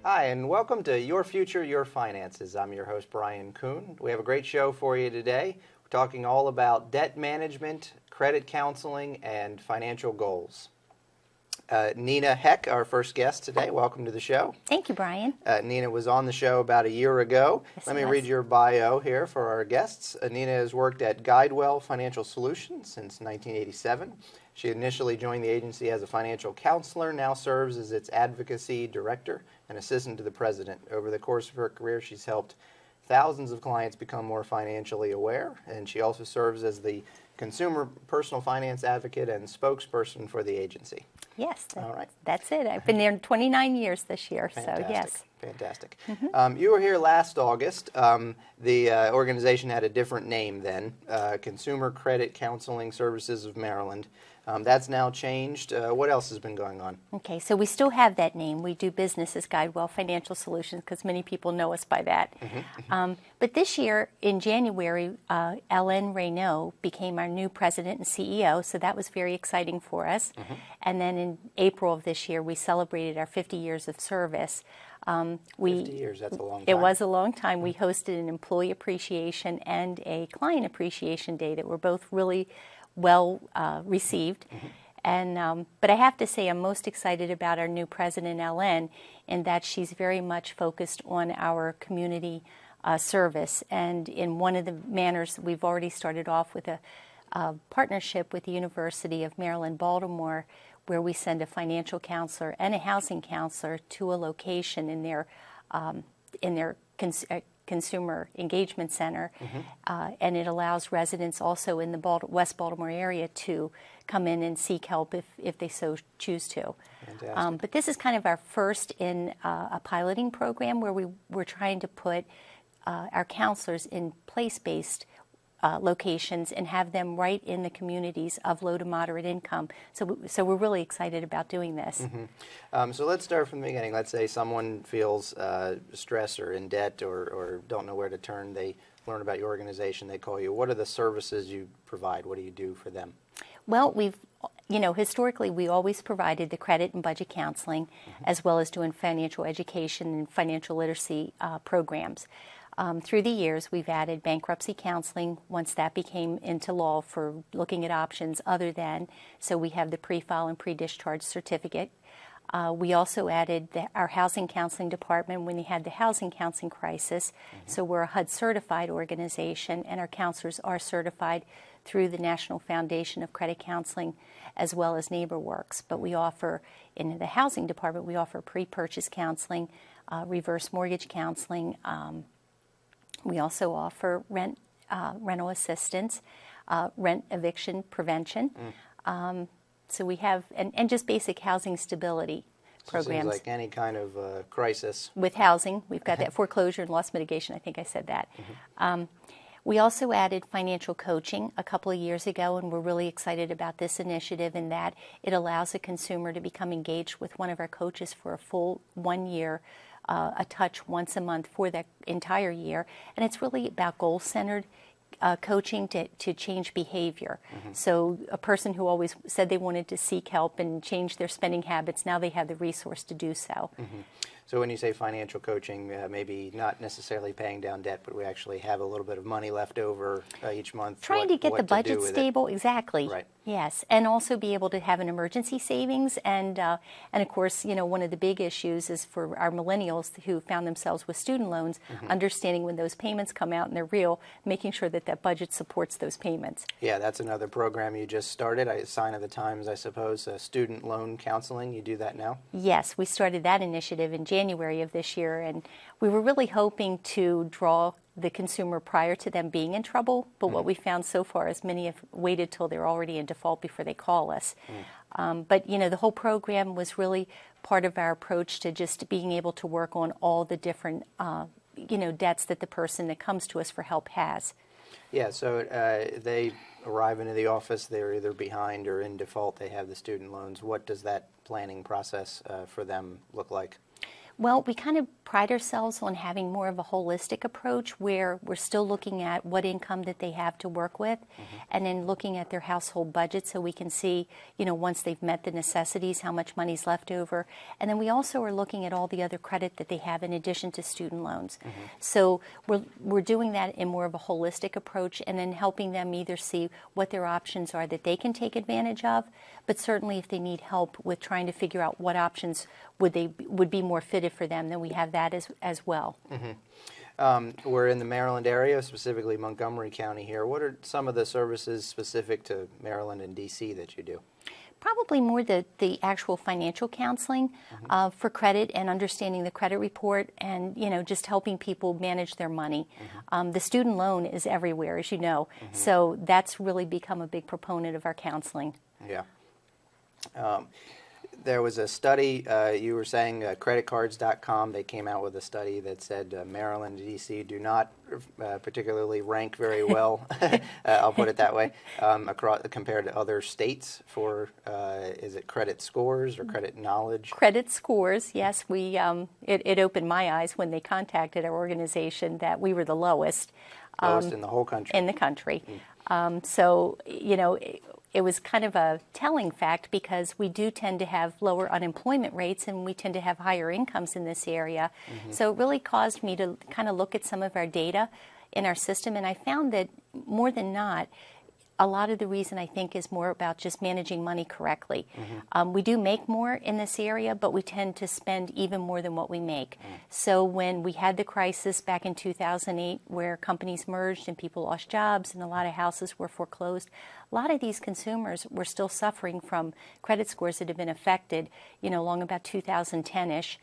Hi, and welcome to Your Future, Your Finances. I'm your host, Brian Kuhn. We have a great show for you today. We're talking all about debt management, credit counseling, and financial goals. Nina Heck, our first guest today. Welcome to the show. Thank you, Brian. Nina was on the show about a year ago. Yes, Let me read your bio here for our guests. Nina has worked at Guidewell Financial Solutions since 1987. She initially joined the agency as a financial counselor, now serves as its advocacy director and assistant to the president. Over the course of her career, she's helped thousands of clients become more financially aware, and she also serves as the consumer personal finance advocate and spokesperson for the agency. Yes, All right. That's it. I've been there 29 years this year, Fantastic. so yes. Fantastic. You were here last August. The organization had a different name then, Consumer Credit Counseling Services of Maryland. That's now changed. What else has been going on? Okay, so we still have that name. We do business as Guidewell Financial Solutions because many people know us by that. But this year, in January, Ellen Reynaud became our new president and CEO, so that was very exciting for us. And then in April of this year, we celebrated our 50 years of service. 50 years, that's a long time. It was a long time. We hosted an employee appreciation and a client appreciation day that were both really well received. And but I have to say I'm most excited about our new president, Ellen, in that she's very much focused on our community service. And in one of the manners, we've already started off with a partnership with the University of Maryland, Baltimore, where we send a financial counselor and a housing counselor to a location in their consumer engagement center, and it allows residents also in the West Baltimore area to come in and seek help if they so choose to. But this is kind of our first in a piloting program where we're trying to put our counselors in place-based locations and have them right in the communities of low to moderate income. So we're really excited about doing this. So let's start from the beginning. Let's say someone feels stress or in debt or don't know where to turn. They learn about your organization. They call you. What are the services you provide? What do you do for them? Well, historically, we always provided the credit and budget counseling as well as doing financial education and financial literacy programs. Through the years, we've added bankruptcy counseling once that became into law for looking at options other than, so we have the pre-file and pre-discharge certificate. We also added our housing counseling department when we had the housing counseling crisis. So we're a HUD certified organization, and our counselors are certified through the National Foundation of Credit Counseling as well as NeighborWorks. But we offer, in the housing department, we offer pre-purchase counseling, reverse mortgage counseling. We also offer rental assistance, rent eviction prevention. So we have, and just basic housing stability programs. Seems like any kind of crisis. With housing, we've got that foreclosure and loss mitigation. I think I said that. We also added financial coaching a couple of years ago, and we're really excited about this initiative in that it allows a consumer to become engaged with one of our coaches for a full 1 year, a touch once a month for that entire year. And it's really about goal-centered coaching to change behavior. So a person who always said they wanted to seek help and change their spending habits, now they have the resource to do so. So when you say financial coaching, maybe not necessarily paying down debt, but we actually have a little bit of money left over each month. Trying to get the budget stable, exactly. Right. Yes, and also be able to have an emergency savings, and of course, one of the big issues is for our millennials who found themselves with student loans, understanding when those payments come out and they're real, making sure that that budget supports those payments. Yeah, that's another program you just started. A sign of the times, I suppose. Student loan counseling. You do that now? Yes, we started that initiative in January of this year, and we were really hoping to draw the consumer prior to them being in trouble, but what we found so far is many have waited till they're already in default before they call us. But the whole program was really part of our approach to just being able to work on all the different debts that the person that comes to us for help has. Yeah, so they arrive into the office, they're either behind or in default, they have the student loans. What does that planning process for them look like? Well, we kind of pride ourselves on having more of a holistic approach where we're still looking at what income that they have to work with, and then looking at their household budget so we can see, once they've met the necessities, how much money's left over. And then we also are looking at all the other credit that they have in addition to student loans. So we're doing that in more of a holistic approach, and then helping them either see what their options are that they can take advantage of, but certainly if they need help with trying to figure out what options would be more fitted for them, then we have that as well. We're in the Maryland area, specifically Montgomery County here. What are some of the services specific to Maryland and D.C. that you do? Probably more the actual financial counseling for credit and understanding the credit report, and just helping people manage their money. The student loan is everywhere, as you know, so that's really become a big proponent of our counseling. Yeah. There was a study, you were saying creditcards.com, they came out with a study that said Maryland and D.C. do not particularly rank very well, I'll put it that way, compared to other states for, is it credit scores or credit knowledge? Credit scores, yes. It opened my eyes when they contacted our organization that we were the lowest. Lowest in the whole country. In the country. So, it was kind of a telling fact because we do tend to have lower unemployment rates and we tend to have higher incomes in this area. So it really caused me to kind of look at some of our data in our system, and I found that more than not, a lot of the reason I think is more about just managing money correctly. We do make more in this area, but we tend to spend even more than what we make. So when we had the crisis back in 2008 where companies merged and people lost jobs and a lot of houses were foreclosed, a lot of these consumers were still suffering from credit scores that had been affected, along about 2010-ish.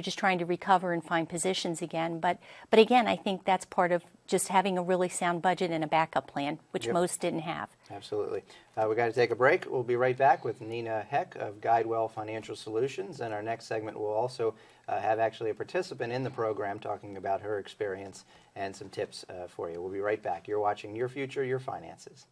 Just trying to recover and find positions again. But again, I think that's part of just having a really sound budget and a backup plan, which most didn't have. Absolutely. We've got to take a break. We'll be right back with Nina Heck of Guidewell Financial Solutions. And our next segment will also have actually a participant in the program talking about her experience and some tips for you. We'll be right back. You're watching Your Future, Your Finances.